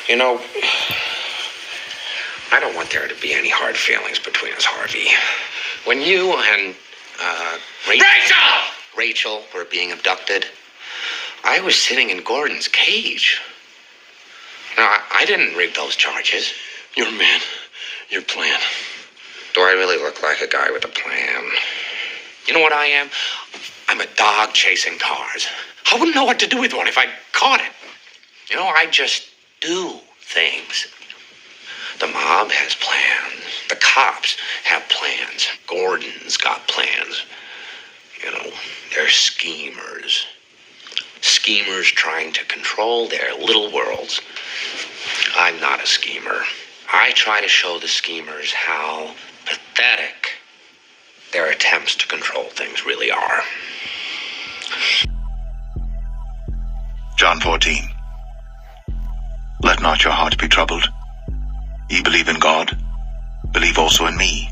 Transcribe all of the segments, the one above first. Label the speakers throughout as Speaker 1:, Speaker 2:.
Speaker 1: You know, I don't want there to be any hard feelings between us, Harvey. When you and, Rachel were being abducted, I was sitting in Gordon's cage. Now, I didn't rig those charges.
Speaker 2: Your man, your plan.
Speaker 1: Do I really look like a guy with a plan? You know what I am? I'm a dog chasing cars. I wouldn't know what to do with one if I caught it. You know, I just do things. The mob has plans. The cops have plans. Gordon's got plans. You know, they're schemers. Schemers trying to control their little worlds. I'm not a schemer. I try to show the schemers how pathetic their attempts to control things really are.
Speaker 3: John 14. Let not your heart be troubled. Ye believe in God, believe also in me.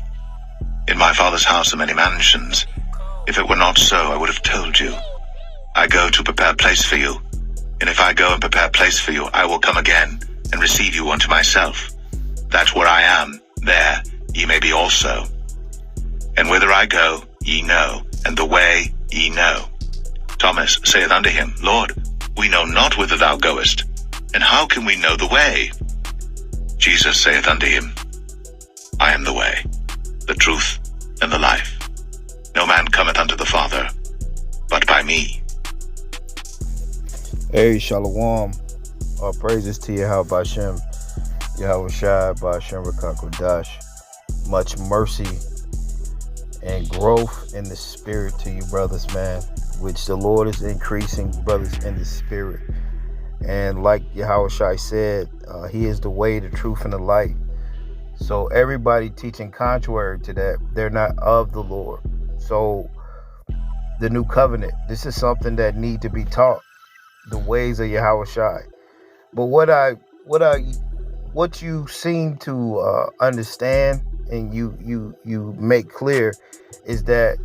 Speaker 3: In my Father's house are many mansions. If it were not so, I would have told you. I go to prepare a place for you. And if I go and prepare a place for you, I will come again and receive you unto myself, that where I am, there ye may be also. And whither I go, ye know, and the way ye know. Thomas saith unto him, Lord, we know not whither thou goest, and how can we know the way? Jesus saith unto him, I am the way, the truth, and the life. No man cometh unto the Father, but by me.
Speaker 4: Hey, Shalom. All praises to Yahweh Bashem, Yahweh Shai, Bashem Rakakodash. Much mercy and growth in the spirit to you, brothers, man, which the Lord is increasing, brothers, in the spirit. And like Yahweh Shai said, he is the way, the truth, and the light. So everybody teaching contrary to that, they're not of the Lord. So the new covenant, this is something that need to be taught, the ways of Yahweh Shai. But what you seem to understand and you make clear is that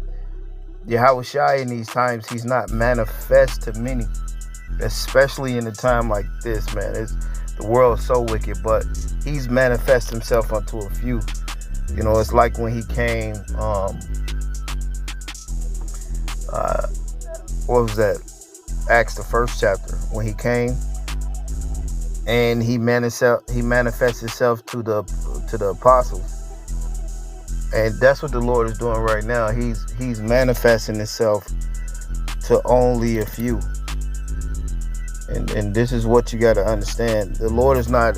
Speaker 4: Yahweh Shai in these times, he's not manifest to many, especially in a time like this, man. The world's so wicked, but he's manifest himself unto a few. You know, it's like when he came, what was that? Acts, the 1st chapter, when he came and he manifests himself to the apostles. And that's what the Lord is doing right now. He's manifesting himself to only a few. And this is what you got to understand. The Lord is not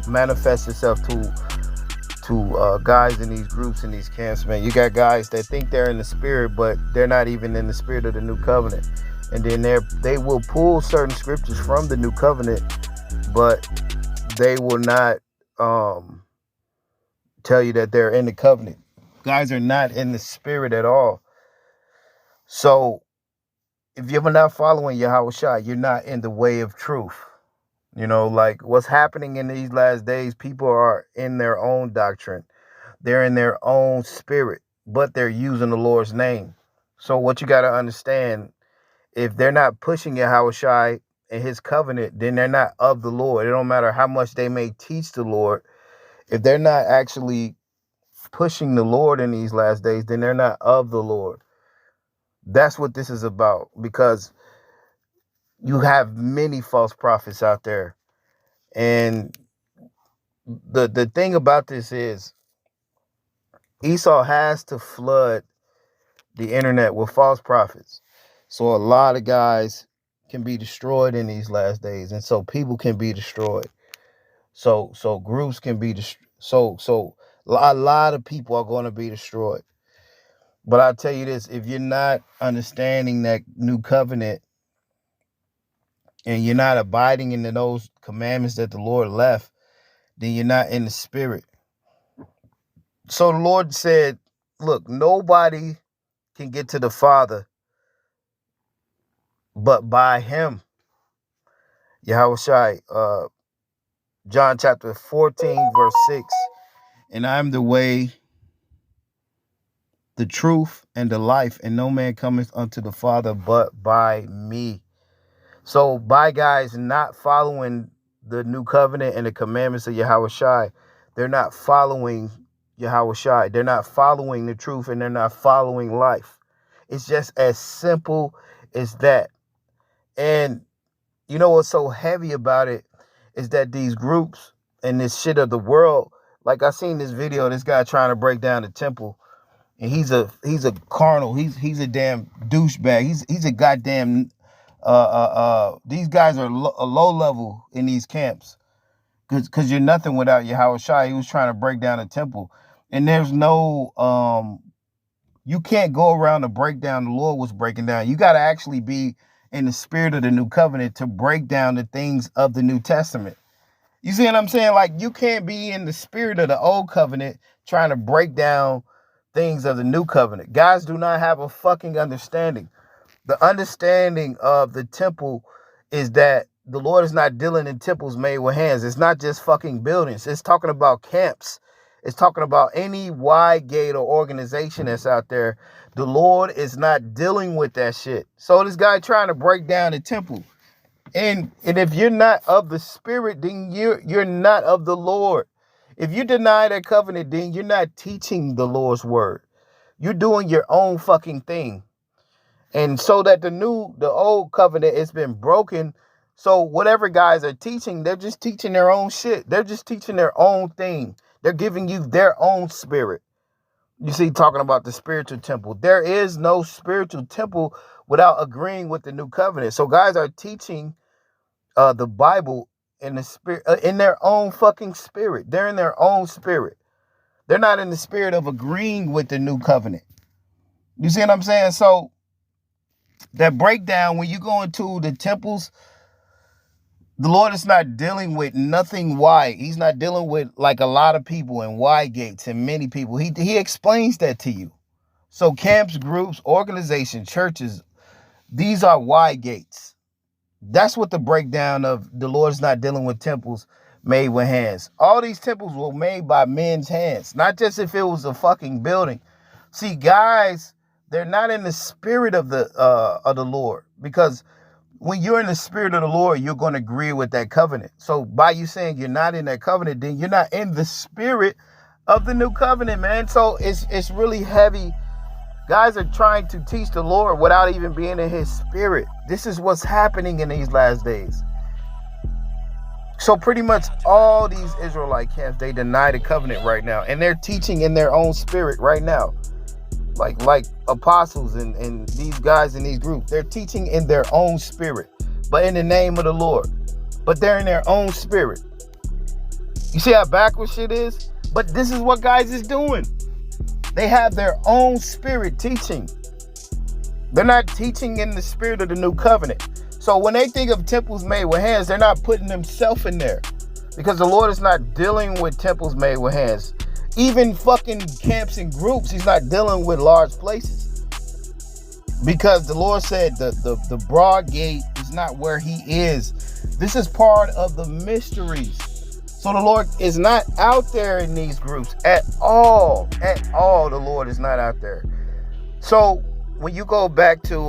Speaker 4: manifest himself to guys in these groups, in these camps, man. You got guys that think they're in the spirit, but they're not even in the spirit of the new covenant. And then they will pull certain scriptures from the new covenant, but they will not tell you that they're in the covenant. Guys are not in the spirit at all. So if you're not following Yahweh Shai, you're not in the way of truth. You know, like what's happening in these last days, people are in their own doctrine. They're in their own spirit, but they're using the Lord's name. So what you got to understand, if they're not pushing Yahweh Shai and his covenant, then they're not of the Lord. It don't matter how much they may teach the Lord. If they're not actually pushing the Lord in these last days, then they're not of the Lord. That's what this is about, because you have many false prophets out there. And the thing about this is Esau has to flood the internet with false prophets. So a lot of guys can be destroyed in these last days. And so people can be destroyed. So groups can be destroyed. So a lot of people are going to be destroyed. But I'll tell you this, if you're not understanding that new covenant and you're not abiding in those commandments that the Lord left, then you're not in the spirit. So the Lord said, look, nobody can get to the Father but by him. Yahweh Shai, John chapter 14, verse 6. And I am the way, the truth, and the life, and no man cometh unto the Father but by me. So by guys not following the new covenant and the commandments of Yahweh Shai, they're not following Yahweh Shai. They're not following the truth, and they're not following life. It's just as simple as that. And you know what's so heavy about it is that these groups and this shit of the world, like I seen this video, this guy trying to break down the temple, and he's a carnal, he's a damn douchebag. He's a goddamn these guys are a low level in these camps, because you're nothing without Yahweh Shai. He was trying to break down the temple, and there's no you can't go around to break down the Lord was breaking down. You got to actually be in the spirit of the new covenant to break down the things of the New Testament. You see what I'm saying? Like, you can't be in the spirit of the old covenant trying to break down things of the new covenant. Guys do not have a fucking understanding. The understanding of the temple is that the Lord is not dealing in temples made with hands. It's not just fucking buildings. It's talking about camps. It's talking about any wide gate or organization that's out there. The Lord is not dealing with that shit. So this guy trying to break down the temple. And if you're not of the spirit, then you're not of the Lord. If you deny that covenant, then you're not teaching the Lord's word. You're doing your own fucking thing. And so that the old covenant has been broken. So whatever guys are teaching, they're just teaching their own shit. They're just teaching their own thing. They're giving you their own spirit. You see, talking about the spiritual temple. There is no spiritual temple without agreeing with the new covenant. So guys are teaching the Bible in the spirit, in their own fucking spirit. They're in their own spirit. They're not in the spirit of agreeing with the new covenant. You see what I'm saying? So that breakdown, when you go into the temples, the Lord is not dealing with nothing wide. He's not dealing with like a lot of people and wide gates and many people. He explains that to you. So camps, groups, organizations, churches, these are wide gates. That's what the breakdown of the Lord is not dealing with temples made with hands. All these temples were made by men's hands, not just if it was a fucking building. See, guys, they're not in the spirit of the Lord, because when you're in the spirit of the Lord, you're going to agree with that covenant. So by you saying you're not in that covenant, then you're not in the spirit of the new covenant, man. So it's really heavy. Guys are trying to teach the Lord without even being in his spirit. This is what's happening in these last days. So pretty much all these Israelite camps, they deny the covenant right now. And they're teaching in their own spirit right now. Like apostles and these guys in these groups, they're teaching in their own spirit, but in the name of the Lord. But they're in their own spirit. You see how backwards shit is? But this is what guys is doing. They have their own spirit teaching. They're not teaching in the spirit of the new covenant. So when they think of temples made with hands, they're not putting themselves in there, because the Lord is not dealing with temples made with hands. Even fucking camps and groups, he's not dealing with large places, because the Lord said the broad gate is not where he is. This is part of the mysteries. So the Lord is not out there in these groups at all. At all, the Lord is not out there. So when you go back to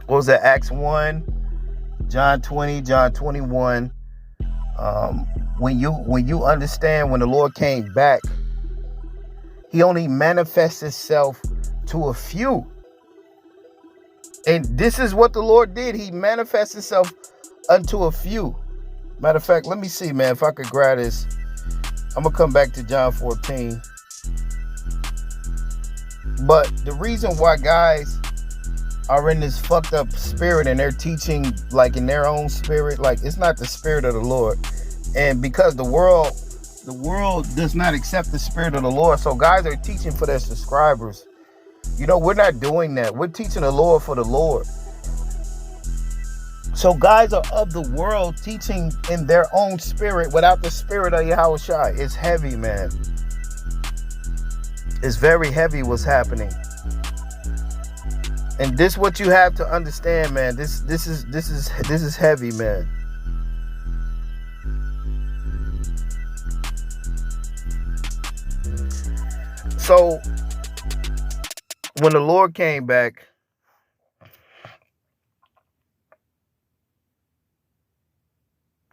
Speaker 4: what was that, Acts 1, John 20, John 21, when you understand, when the Lord came back, he only manifests himself to a few. And this is what the Lord did. He manifests himself unto a few. Matter of fact, let me see, man, if I could grab this. I'm going to come back to John 14. But the reason why guys are in this fucked up spirit and they're teaching like in their own spirit, like it's not the spirit of the Lord. And because the world does not accept the spirit of the Lord, so guys are teaching for their subscribers. You know, we're not doing that. We're teaching the Lord for the Lord. So guys are of the world teaching in their own spirit without the spirit of Yahweh Shai. It's heavy, man. It's very heavy what's happening. And this what you have to understand, man. This is heavy, man. So when the Lord came back,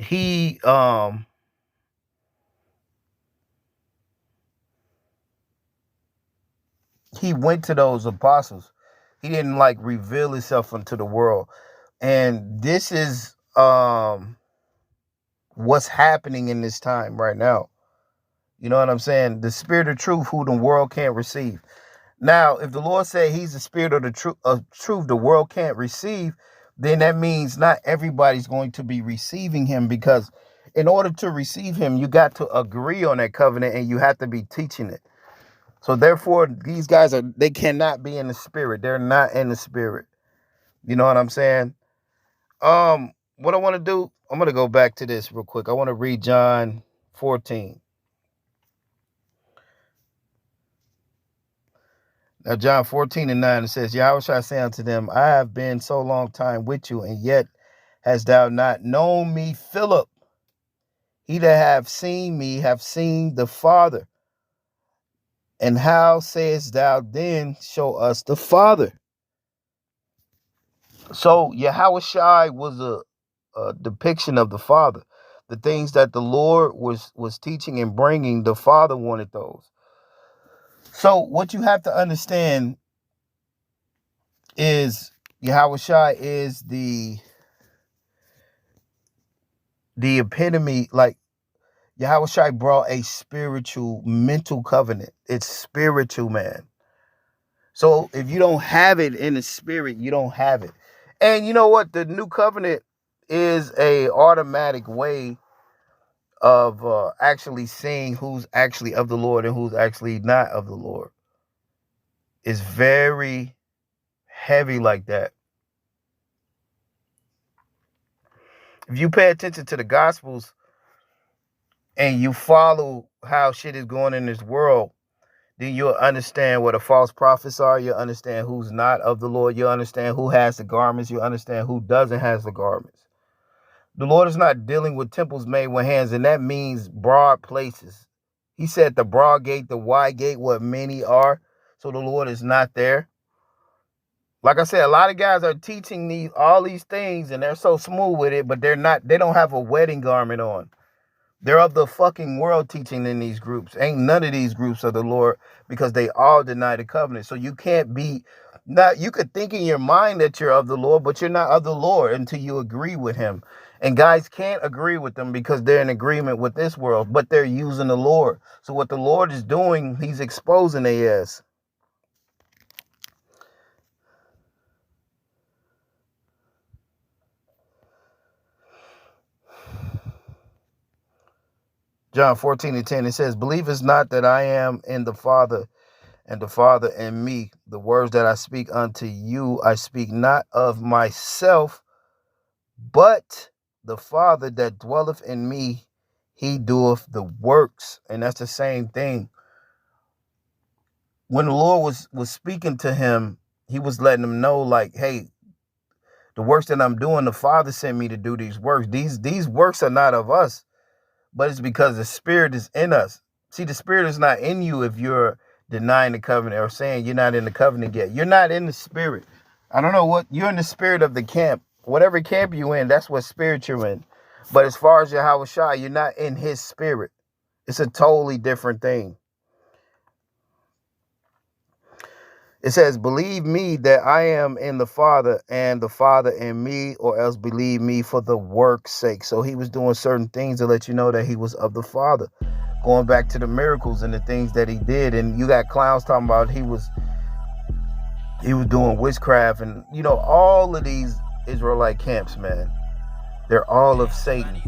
Speaker 4: he went to those apostles. He didn't like reveal himself unto the world. And this is what's happening in this time right now. You know what I'm saying? The spirit of truth, who the world can't receive. Now, if the Lord said he's the spirit of the truth the world can't receive, then that means not everybody's going to be receiving him, because in order to receive him, you got to agree on that covenant and you have to be teaching it. So therefore, these guys they cannot be in the spirit. They're not in the spirit. You know what I'm saying? What I want to do, I'm going to go back to this real quick. I want to read John 14. Now, John 14:9, it says, Yahweh shall say unto them, I have been so long time with you, and yet hast thou not known me, Philip. He that hath seen me have seen the Father. And how sayest thou then, show us the Father? So Yahweh Shai was a depiction of the Father. The things that the Lord was teaching and bringing, the Father wanted those. So what you have to understand is Yahweh Shai is the epitome. Like, Yahweh Shai brought a spiritual, mental covenant. It's spiritual, man. So if you don't have it in the spirit, you don't have it. And you know what? The new covenant is a automatic way of actually seeing who's actually of the Lord and who's actually not of the Lord. It's very heavy like that. If you pay attention to the Gospels and you follow how shit is going in this world, then you'll understand what the false prophets are. You'll understand who's not of the Lord. You'll understand who has the garments. You'll understand who doesn't have the garments. The Lord is not dealing with temples made with hands, and that means broad places. He said the broad gate, the wide gate, what many are. So the Lord is not there. Like I said, a lot of guys are teaching all these things, and they're so smooth with it, but they don't have a wedding garment on. They're of the fucking world teaching in these groups. Ain't none of these groups of the Lord, because they all deny the covenant. So you can't be, you could think in your mind that you're of the Lord, but you're not of the Lord until you agree with him. And guys can't agree with them because they're in agreement with this world, but they're using the Lord. So what the Lord is doing, he's exposing their ass. John 14:10, it says, believest not that I am in the Father, and the Father in me. The words that I speak unto you, I speak not of myself, but the Father that dwelleth in me, he doeth the works. And that's the same thing. When the Lord was speaking to him, he was letting him know, like, hey, the works that I'm doing, the Father sent me to do these works. These works are not of us, but it's because the Spirit is in us. See, the Spirit is not in you if you're denying the covenant or saying you're not in the covenant yet. You're not in the Spirit. I don't know what, you're in the spirit of the camp. Whatever camp you're in, that's what spirit you're in. But as far as Yahweh Shai, you're not in his spirit. It's a totally different thing. It says, believe me that I am in the Father and the Father in me, or else believe me for the work's sake. So he was doing certain things to let you know that he was of the Father. Going back to the miracles and the things that he did. And you got clowns talking about he was doing witchcraft, and you know, all of these Israelite camps, man, they're all of Satan.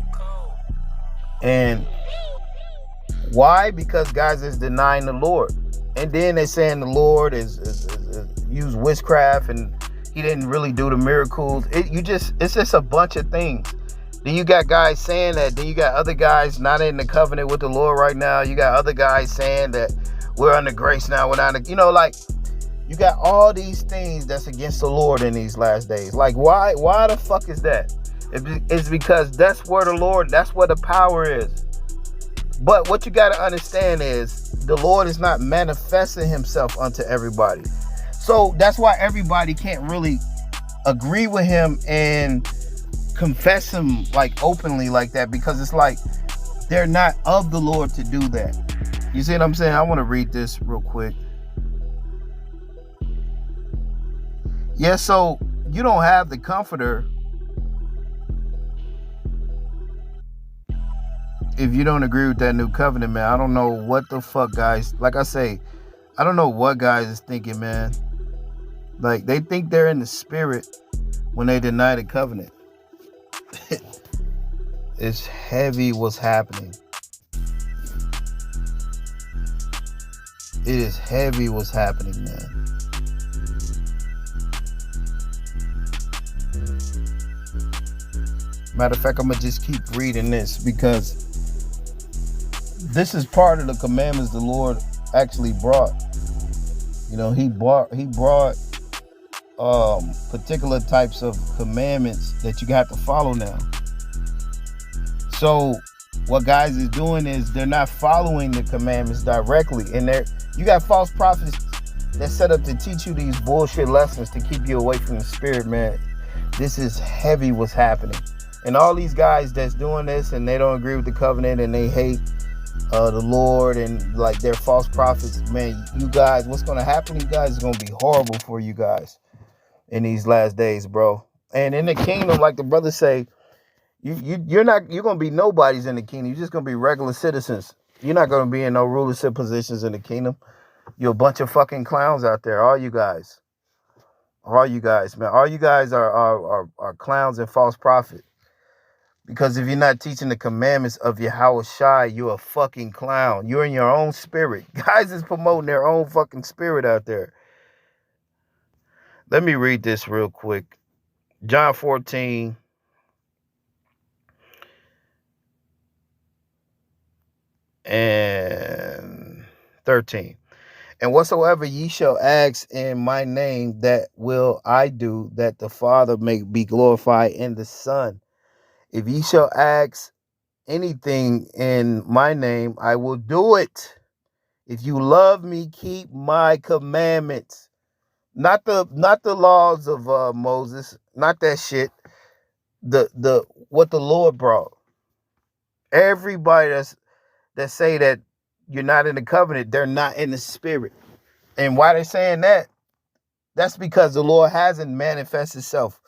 Speaker 4: And why? Because guys is denying the Lord. And then they're saying the Lord is used witchcraft and he didn't really do the miracles. It's just a bunch of things. Then you got guys saying that. Then you got other guys not in the covenant with the Lord right now. You got other guys saying that we're under grace now. We're not, like, you got all these things that's against the Lord in these last days. Like, why the fuck is that? It's because that's where the power is. But what you got to understand is the Lord is not manifesting himself unto everybody. So that's why everybody can't really agree with him and confess him like openly like that, because it's like they're not of the Lord to do that. You see what I'm saying? I want to read this real quick. Yeah, so you don't have the comforter if you don't agree with that new covenant, man. I don't know what the fuck, guys. Like I say, I don't know what guys is thinking, man. Like, they think they're in the spirit when they deny the covenant. It's heavy what's happening. It is heavy what's happening, man. Matter of fact, I'm gonna just keep reading this, because this is part of the commandments the Lord actually brought. You know, he brought particular types of commandments that you got to follow now. So what guys is doing is they're not following the commandments directly, and you got false prophets that set up to teach you these bullshit lessons to keep you away from the spirit, man. This is heavy what's happening. And all these guys that's doing this and they don't agree with the covenant and they hate the Lord, and like they're false prophets, man, you guys, what's going to happen to you guys is going to be horrible for you guys in these last days, bro. And in the kingdom, like the brothers say, you're going to be nobodies in the kingdom. You're just going to be regular citizens. You're not going to be in no rulership positions in the kingdom. You're a bunch of fucking clowns out there, all you guys. All you guys, man. All you guys are clowns and false prophets. Because if you're not teaching the commandments of Yahweh Shai, you're a fucking clown. You're in your own spirit. Guys is promoting their own fucking spirit out there. Let me read this real quick. John 14. And 13. And whatsoever ye shall ask in my name, that will I do, that the Father may be glorified in the Son. If ye shall ask anything in my name, I will do it. If you love me, keep my commandments. Not the laws of Moses, not that shit. The what the Lord brought. Everybody that say that you're not in the covenant, they're not in the spirit. And why they're saying that? That's because the Lord hasn't manifested himself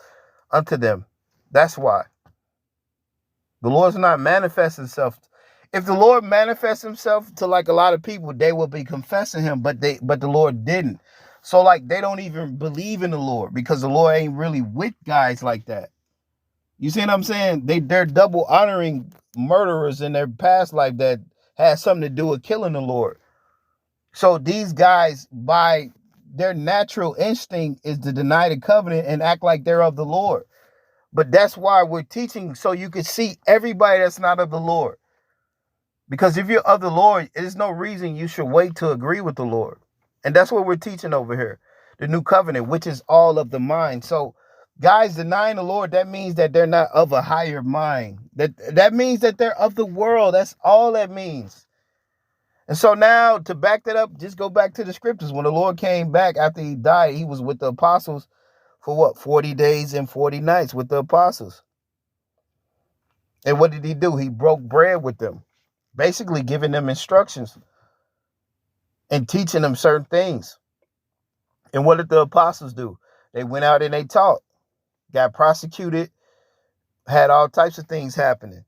Speaker 4: unto them. That's why. The Lord's not manifesting himself. If the Lord manifests himself to like a lot of people, they will be confessing him, but the Lord didn't. So like they don't even believe in the Lord, because the Lord ain't really with guys like that. You see what I'm saying? They're double honoring murderers in their past life that has something to do with killing the Lord. So these guys, by their natural instinct, is to deny the covenant and act like they're of the Lord. But that's why we're teaching, so you can see everybody that's not of the Lord. Because if you're of the Lord, there's no reason you should wait to agree with the Lord. And that's what we're teaching over here. The new covenant, which is all of the mind. So guys denying the Lord, that means that they're not of a higher mind. That means that they're of the world. That's all that means. And so now, to back that up, just go back to the scriptures. When the Lord came back after he died, he was with the apostles for what? 40 days and 40 nights with the apostles. And what did he do? He broke bread with them, basically giving them instructions and teaching them certain things. And what did the apostles do? They went out and they taught, got prosecuted, had all types of things happening.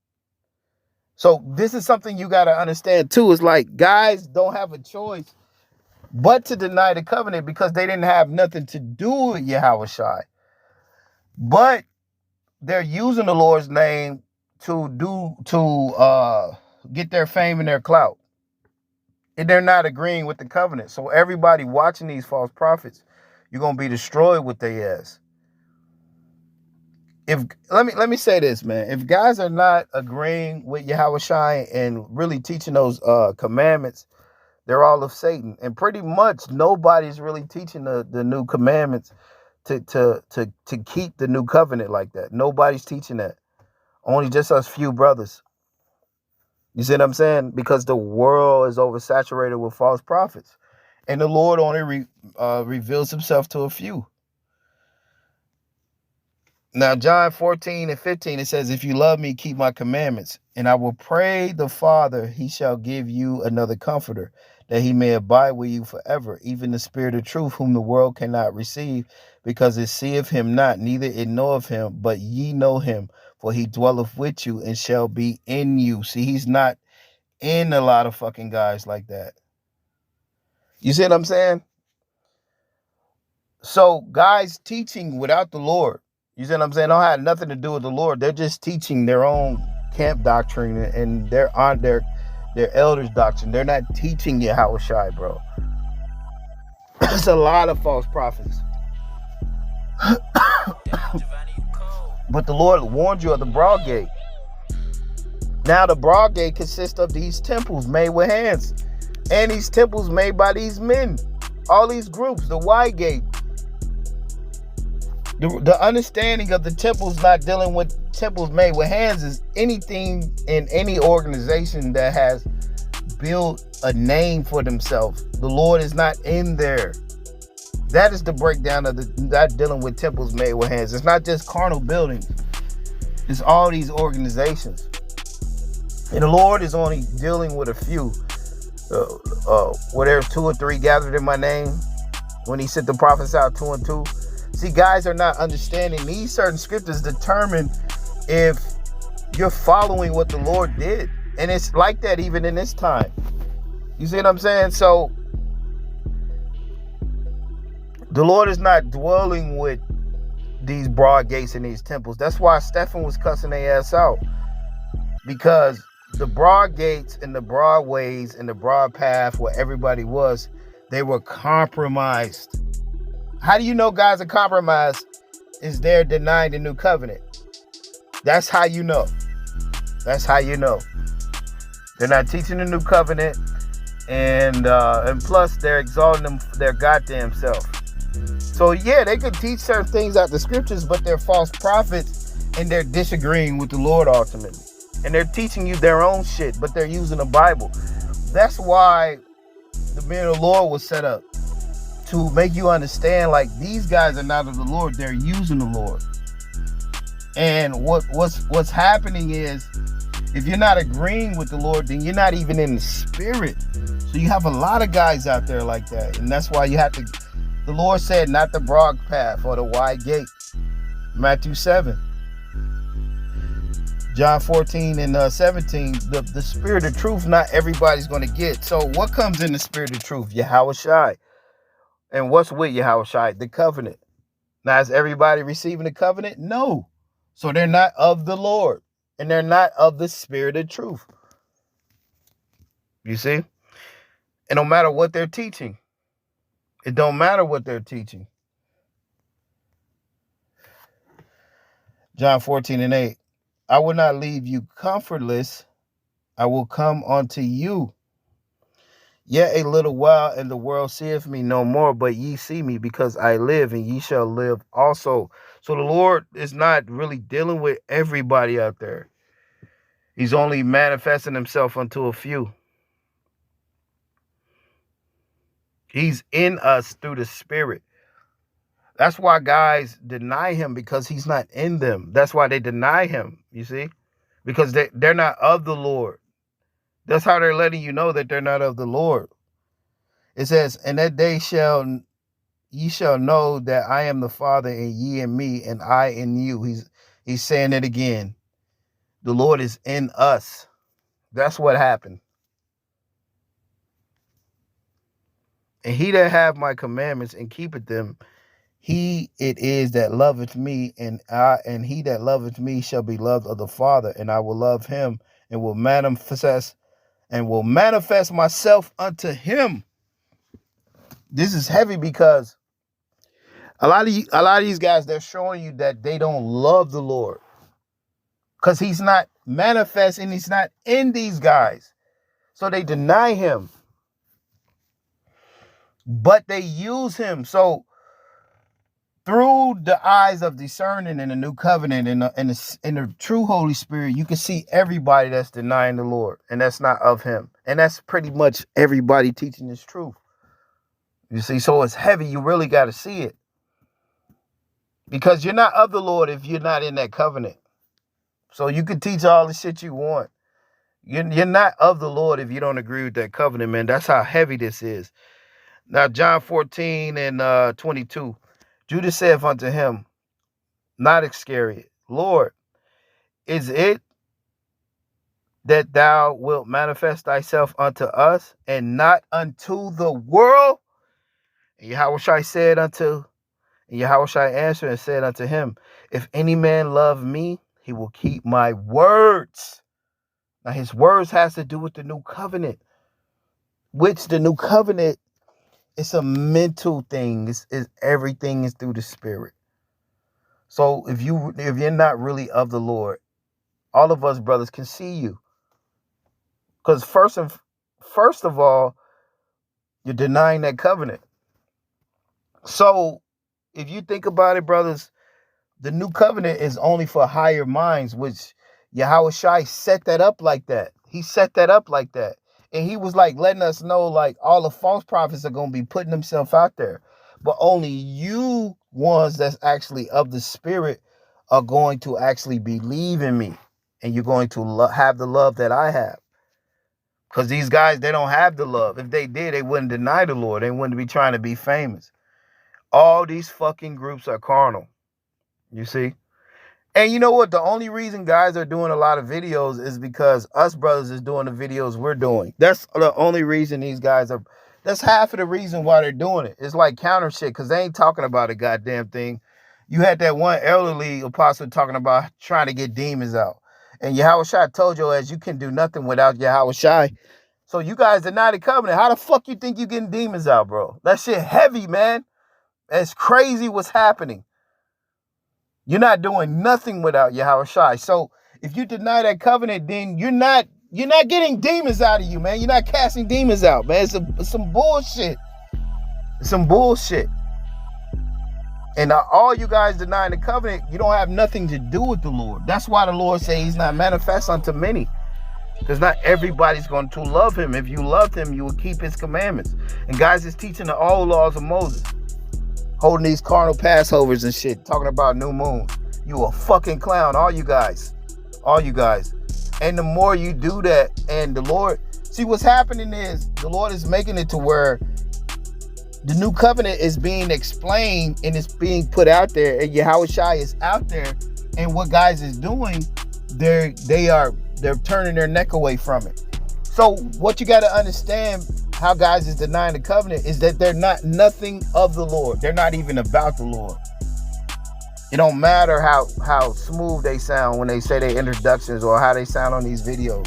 Speaker 4: So this is something you got to understand too. It's like guys don't have a choice but to deny the covenant, because they didn't have nothing to do with Yahweh Shai. But they're using the Lord's name to get their fame and their clout. And they're not agreeing with the covenant. So everybody watching these false prophets, you're gonna be destroyed with their ass. Let me say this, man. If guys are not agreeing with Yahweh Shai and really teaching those commandments, they're all of Satan. And pretty much nobody's really teaching the new commandments to keep the new covenant like that. Nobody's teaching that. Only just us few brothers. You see what I'm saying? Because the world is oversaturated with false prophets. And the Lord only reveals himself to a few. Now, John 14:15, it says, if you love me, keep my commandments, and I will pray the Father, he shall give you another comforter, that he may abide with you forever, even the Spirit of truth, whom the world cannot receive, because it seeth him not, neither it knoweth him, but ye know him, for he dwelleth with you and shall be in you. See, he's not in a lot of fucking guys like that. You see what I'm saying? So guys teaching without the Lord, you see what I'm saying, don't have nothing to do with the Lord. They're just teaching their own camp doctrine and their elders' doctrine. They're not teaching Yahweh Shai, bro. There's a lot of false prophets. But the Lord warned you of the broad gate. Now the broad gate consists of these temples made with hands, and these temples made by these men. All these groups, the wide gate. The understanding of the temples not dealing with temples made with hands is anything in any organization that has built a name for themselves. The Lord is not in there. That is the breakdown of that dealing with temples made with hands. It's not just carnal buildings. It's all these organizations. And the Lord is only dealing with a few. Where there's 2 or 3 gathered in my name, when he sent the prophets out 2 and 2. See, guys are not understanding these certain scriptures determine if you're following what the Lord did. And it's like that even in this time. You see what I'm saying? So the Lord is not dwelling with these broad gates and these temples. That's why Stephen was cussing their ass out. Because the broad gates and the broad ways and the broad path where everybody was, they were compromised. How do you know guys are compromised? Is they're denying the new covenant. That's how you know. That's how you know. They're not teaching the new covenant, and plus they're exalting them their goddamn self. So yeah, they could teach certain things out the scriptures, but they're false prophets and they're disagreeing with the Lord ultimately. And they're teaching you their own shit, but they're using the Bible. That's why the men of the Lord was set up, to make you understand, like, these guys are not of the Lord. They're using the Lord. And what's happening is, if you're not agreeing with the Lord, then you're not even in the spirit. So you have a lot of guys out there like that. And that's why you have to, the Lord said, not the broad path or the wide gate. Matthew 7. John 14 and 17, the spirit of truth, not everybody's going to get. So what comes in the spirit of truth? Yahweh Shai. And what's with Yahweh Shai? The covenant. Now, is everybody receiving the covenant? No. So they're not of the Lord. And they're not of the spirit of truth. You see? And no matter what they're teaching, it don't matter what they're teaching. John 14 and 8. I will not leave you comfortless. I will come unto you. Yet a little while, and the world seeth me no more, but ye see me, because I live, and ye shall live also. So the Lord is not really dealing with everybody out there. He's only manifesting himself unto a few. He's in us through the Spirit. That's why guys deny him, because he's not in them. That's why they deny him, you see? Because they're not of the Lord. That's how they're letting you know that they're not of the Lord. It says, and that day ye shall know that I am the Father, and ye in me, and I in you. He's saying it again. The Lord is in us. That's what happened. And he that have my commandments and keepeth them, he it is that loveth me, and he that loveth me shall be loved of the Father, and I will love him, and will manifest myself unto him. This is heavy, because a lot of these guys, they're showing you that they don't love the Lord, because he's not manifest and he's not in these guys. So they deny him, but they use him. So through the eyes of discerning in the new covenant and in the true Holy Spirit, you can see everybody that's denying the Lord, and that's not of him. And that's pretty much everybody teaching this truth. You see, so it's heavy. You really got to see it. Because you're not of the Lord if you're not in that covenant. So you can teach all the shit you want. You're not of the Lord if you don't agree with that covenant, man. That's how heavy this is. Now, John 14 and 22. Judas saith unto him, not Iscariot, Lord, is it that thou wilt manifest thyself unto us and not unto the world? And Yahushua answered and said unto him, if any man love me, he will keep my words. Now his words has to do with the new covenant, which the new covenant is a mental thing. Is everything is through the spirit. So if you're not really of the Lord, all of us brothers can see you. Because first of all, you're denying that covenant. So if you think about it, brothers, the new covenant is only for higher minds, which Yahushua set that up like that. He set that up like that. And he was like letting us know, like, all the false prophets are going to be putting themselves out there. But only you ones that's actually of the spirit are going to actually believe in me. And you're going to have the love that I have. Because these guys, they don't have the love. If they did, they wouldn't deny the Lord. They wouldn't be trying to be famous. All these fucking groups are carnal. You see? And you know what? The only reason guys are doing a lot of videos is because us brothers is doing the videos we're doing. That's the only reason these guys are. That's half of the reason why they're doing it. It's like counter shit because they ain't talking about a goddamn thing. You had that one elderly apostle talking about trying to get demons out. And Yahushua told you as you can do nothing without Yahushua. So you guys deny the covenant. How the fuck you think you getting demons out, bro? That shit heavy, man. It's crazy what's happening. You're not doing nothing without Yahushua. So if you deny that covenant, then you're not getting demons out of you, man. You're not casting demons out, man. It's some bullshit. It's some bullshit. And all you guys denying the covenant, you don't have nothing to do with the Lord. That's why the Lord says he's not manifest unto many. Because not everybody's going to love him. If you loved him, you would keep his commandments. And guys is teaching the old laws of Moses. Holding these carnal Passovers and shit. Talking about new moon. You a fucking clown. All you guys. All you guys. And the more you do that, and the Lord... See, what's happening is the Lord is making it to where the new covenant is being explained and it's being put out there. And Yahushua is out there. And what guys is doing, they're turning their neck away from it. So what you got to understand, how guys is denying the covenant, is that they're not nothing of the Lord. They're not even about the Lord. It don't matter how smooth they sound when they say their introductions or how they sound on these videos.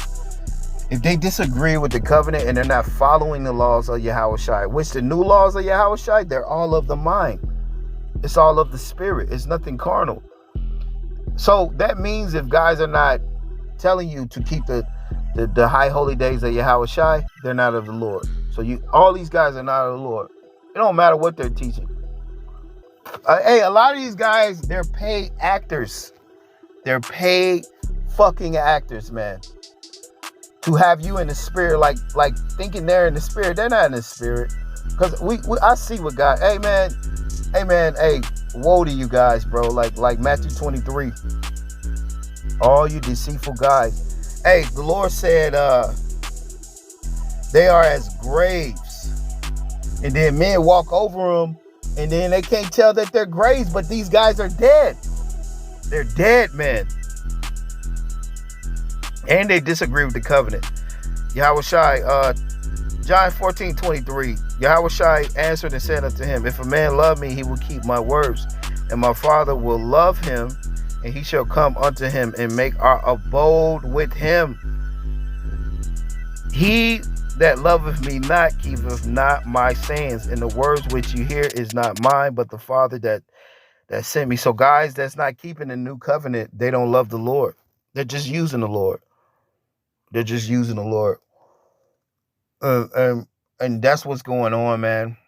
Speaker 4: If they disagree with the covenant and they're not following the laws of Yahushua, which the new laws of Yahushua, they're all of the mind. It's all of the spirit. It's nothing carnal. So that means if guys are not telling you to keep the high holy days of Yahushua, they're not of the Lord. So all these guys are not of the Lord. It don't matter what they're teaching. Hey, a lot of these guys, they're paid actors. They're paid fucking actors, man. To have you in the spirit, like thinking they're in the spirit. They're not in the spirit. Because I see what God, hey, woe to you guys, bro. Like Matthew 23. All you deceitful guys. Hey, the Lord said they are as graves. And then men walk over them, and then they can't tell that they're graves, but these guys are dead. They're dead, man. And they disagree with the covenant. Yahushua, John 14:23. Yahushua answered and said unto him, if a man love me, he will keep my words, and my Father will love him, and he shall come unto him and make our abode with him. He that loveth me not keepeth not my sayings, and the words which you hear is not mine, but the Father that sent me. So guys that's not keeping the new covenant, they don't love the Lord. They're just using the Lord. They're just using the Lord. And that's what's going on, man.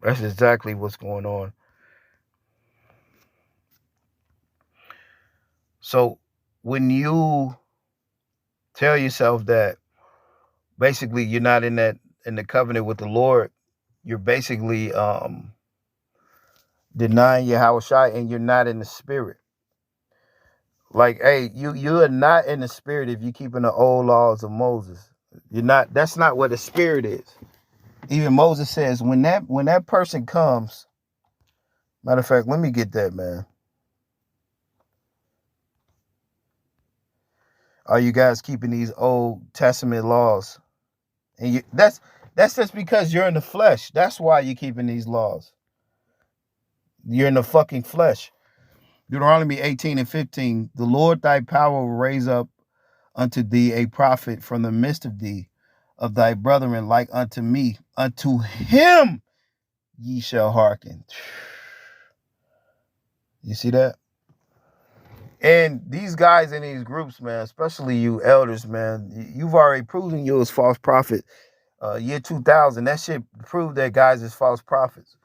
Speaker 4: That's exactly what's going on. So when you tell yourself that basically you're not in the covenant with the Lord, you're basically denying Yahushua and you're not in the spirit. Like, hey, you are not in the spirit if you're keeping the old laws of Moses. You're not. That's not what the spirit is. Even Moses says when that person comes. Matter of fact, let me get that, man. Are you guys keeping these Old Testament laws? And that's just because you're in the flesh. That's why you're keeping these laws. You're in the fucking flesh. Deuteronomy 18:15. The Lord thy power will raise up unto thee a prophet from the midst of thee, of thy brethren, like unto me. Unto him ye shall hearken. You see that? And these guys in these groups, man, especially you elders, man, you've already proven you as false prophet. Year 2000, that shit proved that guys is false prophets.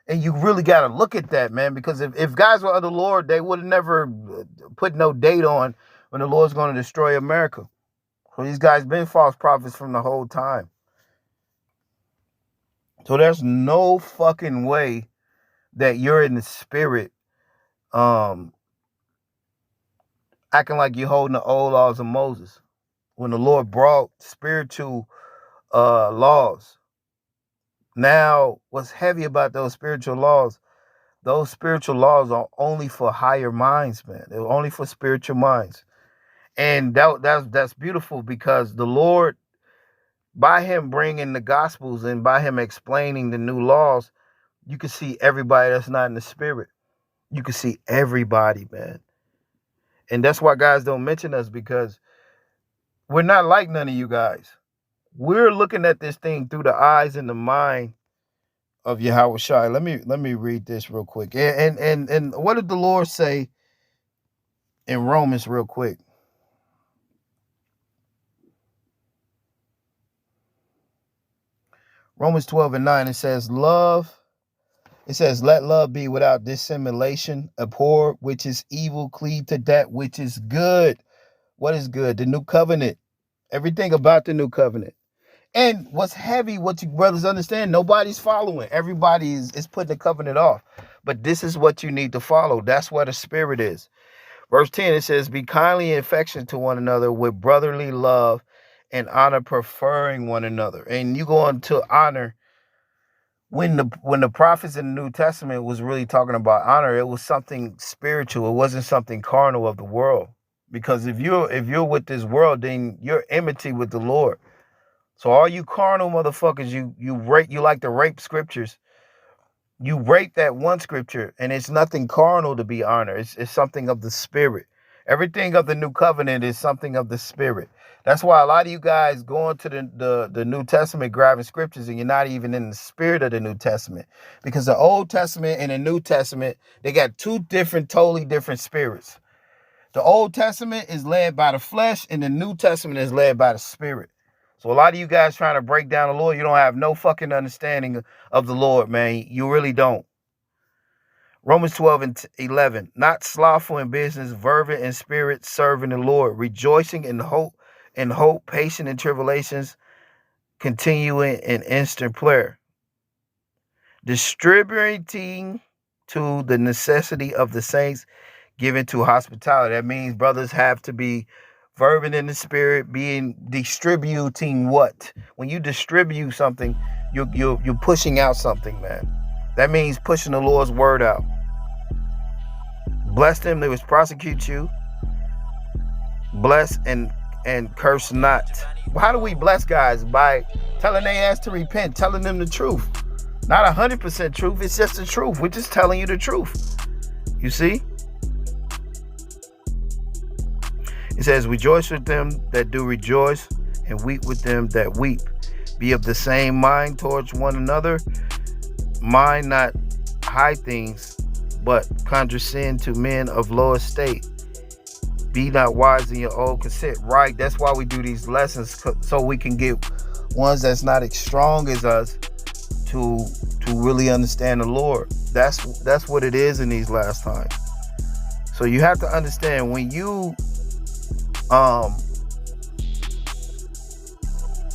Speaker 4: And you really got to look at that, man, because if guys were of the Lord, they would have never put no date on when the Lord's going to destroy America. So these guys been false prophets from the whole time. So there's no fucking way that you're in the spirit acting like you're holding the old laws of Moses when the Lord brought spiritual laws. Now, what's heavy about those spiritual laws are only for higher minds, man. They're only for spiritual minds. And that's beautiful because the Lord, by him bringing the gospels and by him explaining the new laws, you can see everybody that's not in the spirit. You can see everybody, man. And that's why guys don't mention us, because we're not like none of you guys. We're looking at this thing through the eyes and the mind of Yahushua. Let me read this real quick. And what did the Lord say in Romans real quick? Romans 12:9, it says, let love be without dissimulation, abhor which is evil, cleave to that which is good. What is good? The new covenant. Everything about the new covenant. And what's heavy, what you brothers understand, nobody's following. Everybody is putting the covenant off. But this is what you need to follow. That's what the spirit is. Verse 10, it says, be kindly and affectionate to one another with brotherly love and honor, preferring one another. And you go on to honor. When the prophets in the New Testament was really talking about honor, it was something spiritual. It wasn't something carnal of the world. Because if you're with this world, then you're enmity with the Lord. So all you carnal motherfuckers, you like to rape scriptures. You rape that one scripture, and it's nothing carnal to be honored. It's something of the spirit. Everything of the new covenant is something of the spirit. That's why a lot of you guys go into the New Testament grabbing scriptures, and you're not even in the spirit of the New Testament. Because the Old Testament and the New Testament, they got two totally different spirits. The Old Testament is led by the flesh, and the New Testament is led by the spirit. So a lot of you guys trying to break down the Lord, you don't have no fucking understanding of the Lord, man. You really don't. Romans 12:11, not slothful in business, fervent in spirit, serving the Lord, rejoicing in hope, patient in tribulations, continuing in instant prayer, distributing to the necessity of the saints, given to hospitality. That means brothers have to be fervent in the spirit, distributing what? When you distribute something, you're pushing out something, man. That means pushing the Lord's word out. Bless them that was prosecute you. Bless and curse not. How do we bless guys? By telling their ass to repent, telling them the truth. Not 100% truth, it's just the truth. We're just telling you the truth. You see? It says, rejoice with them that do rejoice, and weep with them that weep. Be of the same mind towards one another. Mind not high things, but condescend to men of low estate. Be not wise in your own conceit. Right? That's why we do these lessons, so we can get ones that's not as strong as us to really understand the Lord. That's what it is in these last times. So you have to understand, when you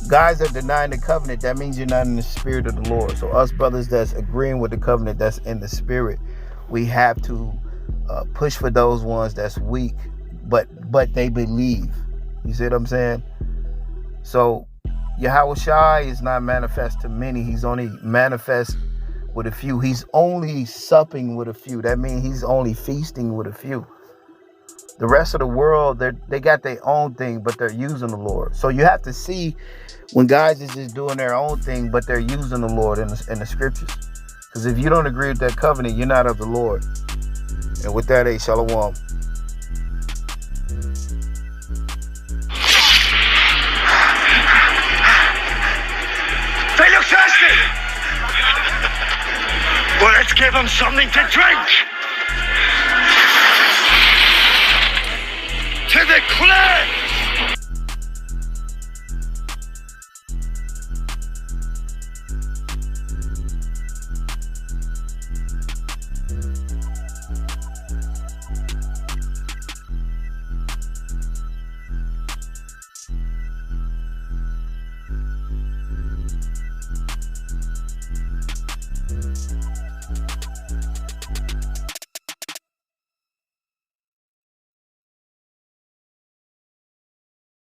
Speaker 4: guys are denying the covenant, that means you're not in the spirit of the Lord. So us brothers that's agreeing with the covenant, that's in the spirit, We have to push for those ones that's weak, but they believe. You see what I'm saying? So Yahweh Shai is not manifest to many. He's only manifest with a few. He's only supping with a few. That means he's only feasting with a few. The rest of the world, they got their own thing, but they're using the Lord. So you have to see when guys is just doing their own thing, but they're using the Lord in the scriptures. Because if you don't agree with that covenant, you're not of the Lord. And with that, shalom.
Speaker 3: They look thirsty! Well, let's give them something to drink! To the cliff!